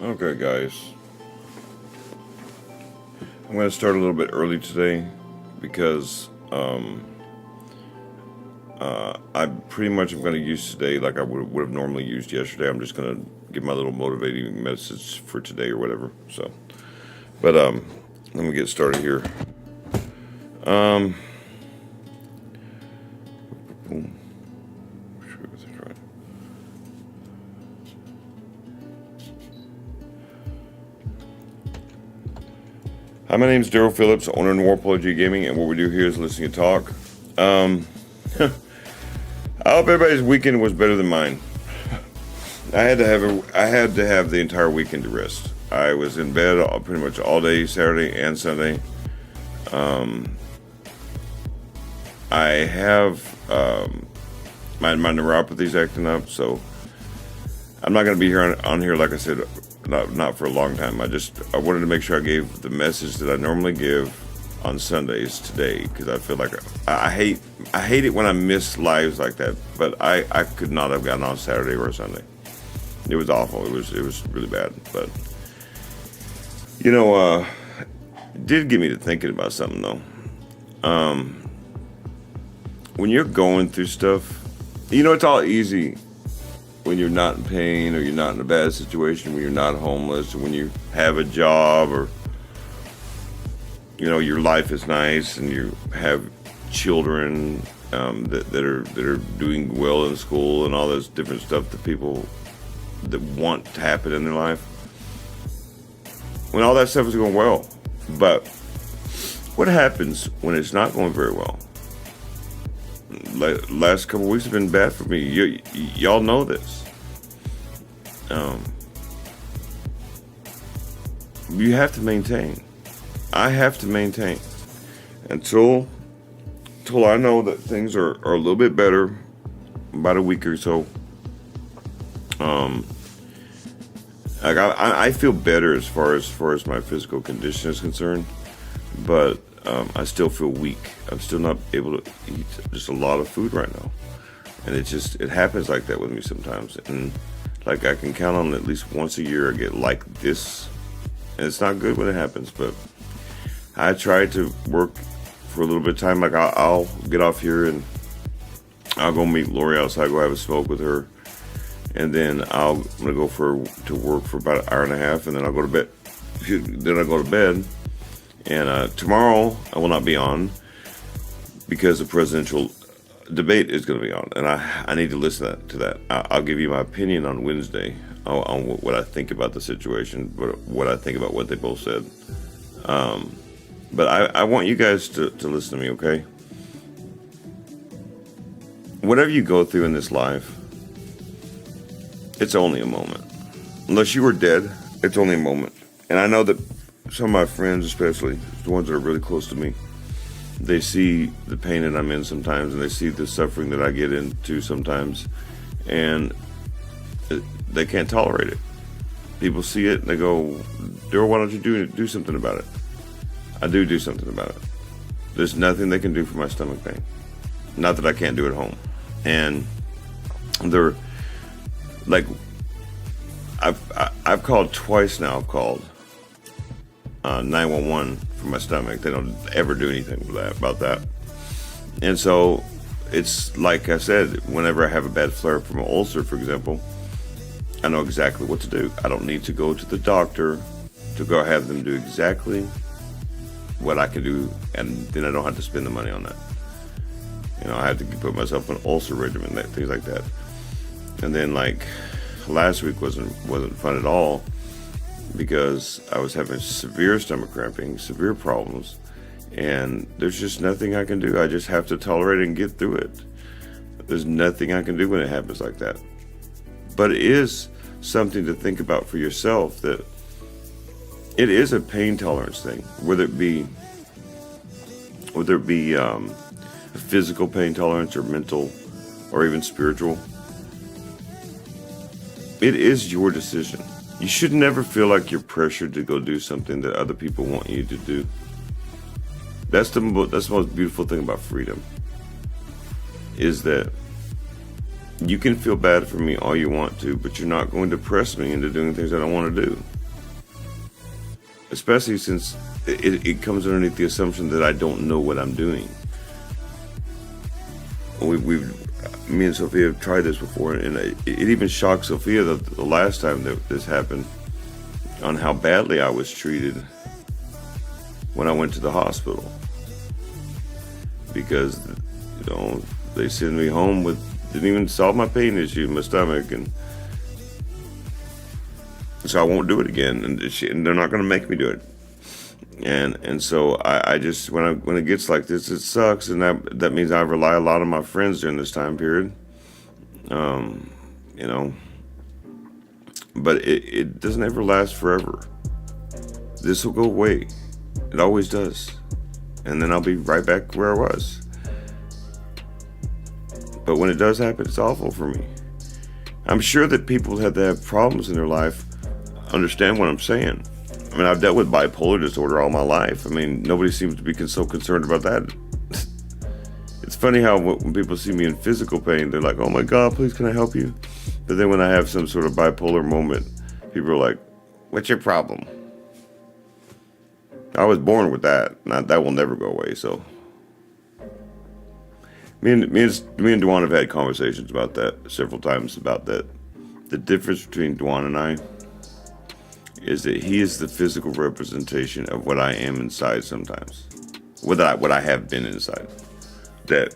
Okay, guys, I'm going to start a little bit early today because I pretty much am going to use today like I would have normally used yesterday. I'm just going to give my little motivating message for today or whatever. So, but let me get started here. Boom. Hi, my name is Daryl Phillips, owner of Warpology Gaming, and what we do here is listen and talk. I hope everybody's weekend was better than mine. I had to have the entire weekend to rest. I was in bed pretty much all day Saturday and Sunday. I have my neuropathy's acting up, so I'm not going to be here on here like I said. Not for a long time. I wanted to make sure I gave the message that I normally give on Sundays today, because I feel like I hate it when I miss lives like that. But I could not have gotten on Saturday or Sunday. It was awful. It was really bad. But it did get me to thinking about something though. When you're going through stuff, it's all easy. When you're not in pain, or you're not in a bad situation, when you're not homeless, or when you have a job, or your life is nice and you have children that are doing well in school and all this different stuff that people that want to happen in their life. When all that stuff is going well, but what happens when it's not going very well? Last couple of weeks have been bad for me. Y'all know this. You have to maintain. I have to maintain until I know that things are a little bit better, about a week or so. I feel better as far as my physical condition is concerned, but I still feel weak. I'm still not able to eat just a lot of food right now, and it happens like that with me sometimes. And like I can count on at least once a year I get like this, and it's not good when it happens. But I try to work for a little bit of time. Like I'll get off here and I'll go meet Lori outside, go have a smoke with her, and then I'm gonna go to work for about an hour and a half, and then I'll go to bed. Then I go to bed, and tomorrow I will not be on because the presidential debate is going to be on, and I need to listen to that. I'll give you my opinion on Wednesday on what I think about the situation, what I think about what they both said. But I want you guys to listen to me, okay? Whatever you go through in this life, it's only a moment. Unless you were dead, it's only a moment. And I know that some of my friends, especially the ones that are really close to me, they see the pain that I'm in sometimes, and they see the suffering that I get into sometimes, and they can't tolerate it. People see it and they go, Daryl, why don't you do something about it? I do something about it. There's nothing they can do for my stomach pain. Not that I can't do it at home. And they're like, I've called twice now. I've called 911 for my stomach. They don't ever do anything about that. And so it's like I said, whenever I have a bad flare from an ulcer, for example, I know exactly what to do. I don't need to go to the doctor to go have them do exactly what I can do, and then I don't have to spend the money on that. I have to put myself on an ulcer regimen, things like that. And then like last week wasn't fun at all, because I was having severe stomach cramping, severe problems, and there's just nothing I can do. I just have to tolerate it and get through it. There's nothing I can do when it happens like that. But it is something to think about for yourself, that it is a pain tolerance thing, whether it be a physical pain tolerance or mental or even spiritual. It is your decision. You should never feel like you're pressured to go do something that other people want you to do. That's the most beautiful thing about freedom, is that you can feel bad for me all you want to, but you're not going to press me into doing things I don't want to do. Especially since it comes underneath the assumption that I don't know what I'm doing. Me and Sophia have tried this before, and it even shocked Sophia the last time that this happened, on how badly I was treated when I went to the hospital. Because, they sent me home didn't even solve my pain issue in my stomach, and so I won't do it again, and they're not going to make me do it. And so I just, when it gets like this, it sucks, and that means I rely a lot on my friends during this time period. But it doesn't ever last forever. This will go away. It always does. And then I'll be right back where I was. But when it does happen, it's awful for me. I'm sure that people that have problems in their life understand what I'm saying. I mean, I've dealt with bipolar disorder all my life. I mean, nobody seems to be so concerned about that. It's funny how when people see me in physical pain, they're like, oh my God, please, can I help you? But then when I have some sort of bipolar moment, people are like, what's your problem? I was born with that. That will never go away, so. Me and Dwan have had conversations about that several times, about that. The difference between Dwan and I is that he is the physical representation of what I am inside sometimes. What I have been inside. That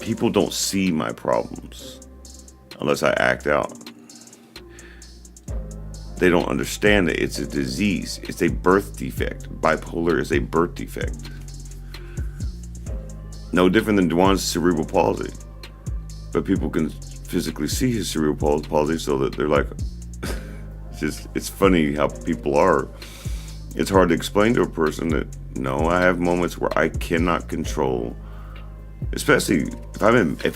people don't see my problems unless I act out. They don't understand that it's a disease. It's a birth defect. Bipolar is a birth defect. No different than Dwan's cerebral palsy. But people can physically see his cerebral palsy, so that they're like, it's funny how people are. It's hard to explain to a person that, no, I have moments where I cannot control, especially if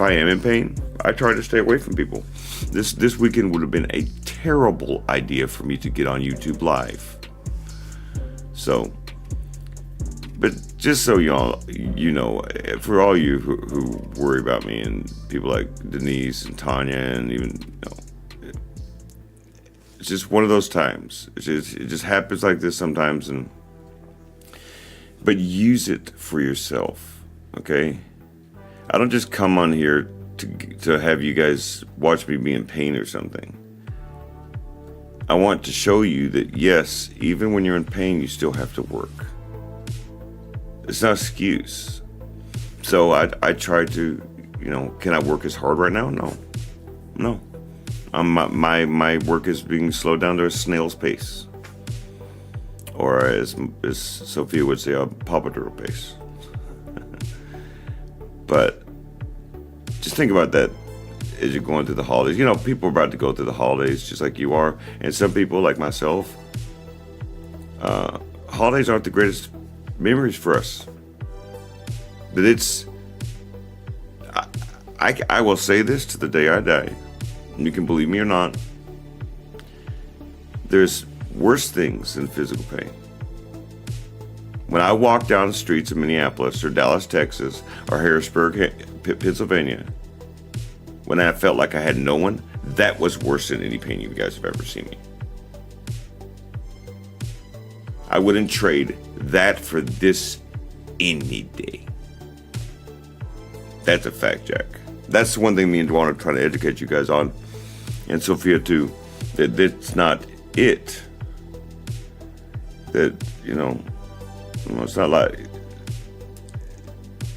I am in pain. I try to stay away from people. This weekend would have been a terrible idea for me to get on YouTube Live. So, but just so y'all, for all you who worry about me, and people like Denise and Tanya, and even, it's just one of those times. It just happens like this sometimes, but use it for yourself, okay? I don't just come on here to have you guys watch me be in pain or something. I want to show you that, yes, even when you're in pain, you still have to work. It's not an excuse. So I try to, can I work as hard right now? No. My work is being slowed down to a snail's pace. Or as Sophia would say, a papadoodle pace. But just think about that as you're going through the holidays. People are about to go through the holidays just like you are. And some people, like myself, holidays aren't the greatest memories for us. But I will say this to the day I die. And you can believe me or not. There's worse things than physical pain. When I walk down the streets of Minneapolis or Dallas, Texas, or Harrisburg, Pennsylvania, when I felt like I had no one, that was worse than any pain you guys have ever seen me. I wouldn't trade that for this any day. That's a fact, Jack. That's the one thing me and Dwan are trying to educate you guys on, and Sophia too, that that's not it. That,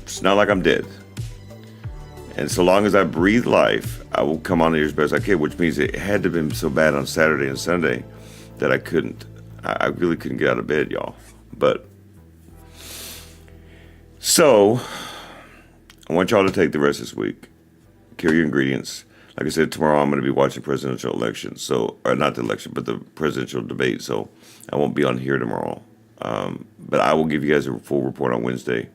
it's not like I'm dead. And so long as I breathe life, I will come on here as best I can, which means it had to have been so bad on Saturday and Sunday that I really couldn't get out of bed, y'all. But, so, I want y'all to take the rest of this week. Carry your ingredients. Like I said, tomorrow I'm going to be watching presidential elections. So, or not the election, but the presidential debate. So, I won't be on here tomorrow. But I will give you guys a full report on Wednesday.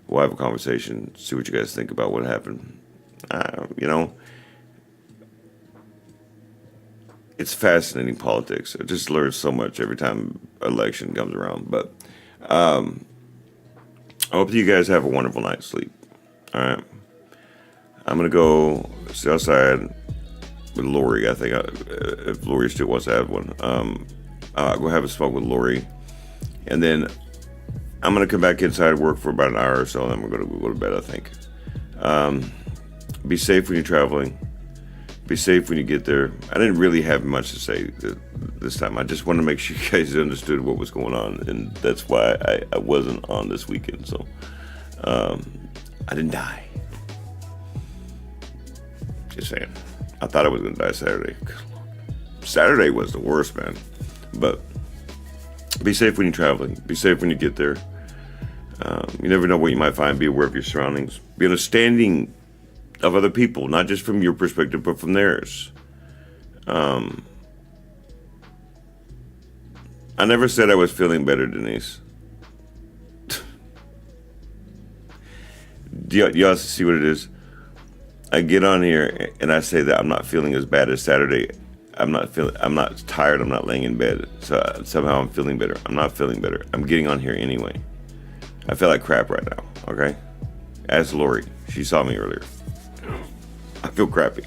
We'll have a conversation, see what you guys think about what happened. It's fascinating politics. I just learn so much every time election comes around. But I hope you guys have a wonderful night's sleep. All right. I'm going to go sit outside with Lori, I think, if Lori still wants to have one. I'll go have a smoke with Lori. And then I'm going to come back inside, work for about an hour or so, and then we're going to go to bed, I think. Be safe when you're traveling. Be safe when you get there. I didn't really have much to say this time. I just wanted to make sure you guys understood what was going on, and that's why I wasn't on this weekend. So I didn't die. Just saying. I thought I was going to die Saturday. Saturday was the worst, man. But be safe when you're traveling. Be safe when you get there. You never know what you might find. Be aware of your surroundings. Be understanding of other people, not just from your perspective, but from theirs. I never said I was feeling better, Denise. Do y'all see what it is? I get on here and I say that I'm not feeling as bad as Saturday. I'm not tired. I'm not laying in bed. So somehow I'm feeling better. I'm not feeling better. I'm getting on here anyway. I feel like crap right now. Okay. Ask Lori. She saw me earlier. I feel crappy,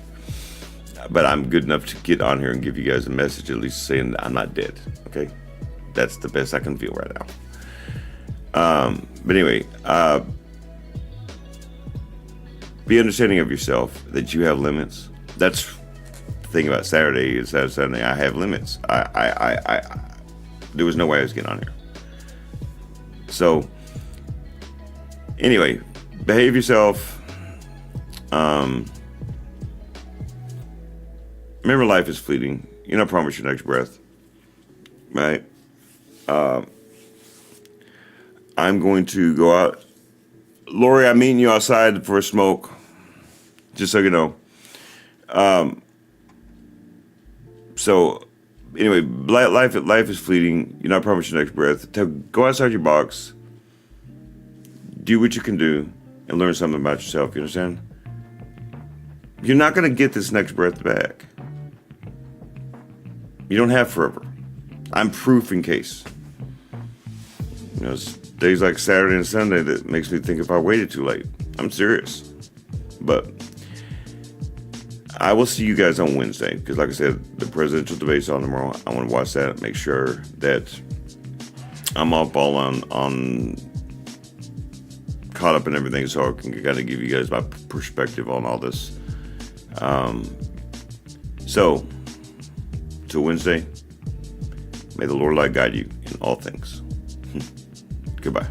but I'm good enough to get on here and give you guys a message, at least saying that I'm not dead. Okay. That's the best I can feel right now. But anyway, be understanding of yourself, that you have limits. That's the thing about Saturday is that Sunday I have limits. There was no way I was getting on here. So anyway, behave yourself. Remember, life is fleeting. You're not promised your next breath, right? I'm going to go out. Lori, I'm meeting you outside for a smoke, just so you know. So, anyway, life is fleeting. You're not promised your next breath. Go outside your box. Do what you can do and learn something about yourself. You understand? You're not going to get this next breath back. You don't have forever. I'm proof in case. It's days like Saturday and Sunday that makes me think if I waited too late. I'm serious. But I will see you guys on Wednesday because, like I said, the presidential debate's on tomorrow. I want to watch that, make sure that I'm all on caught up in everything, so I can kind of give you guys my perspective on all this So, till Wednesday, may the Lord light guide you in all things. Goodbye.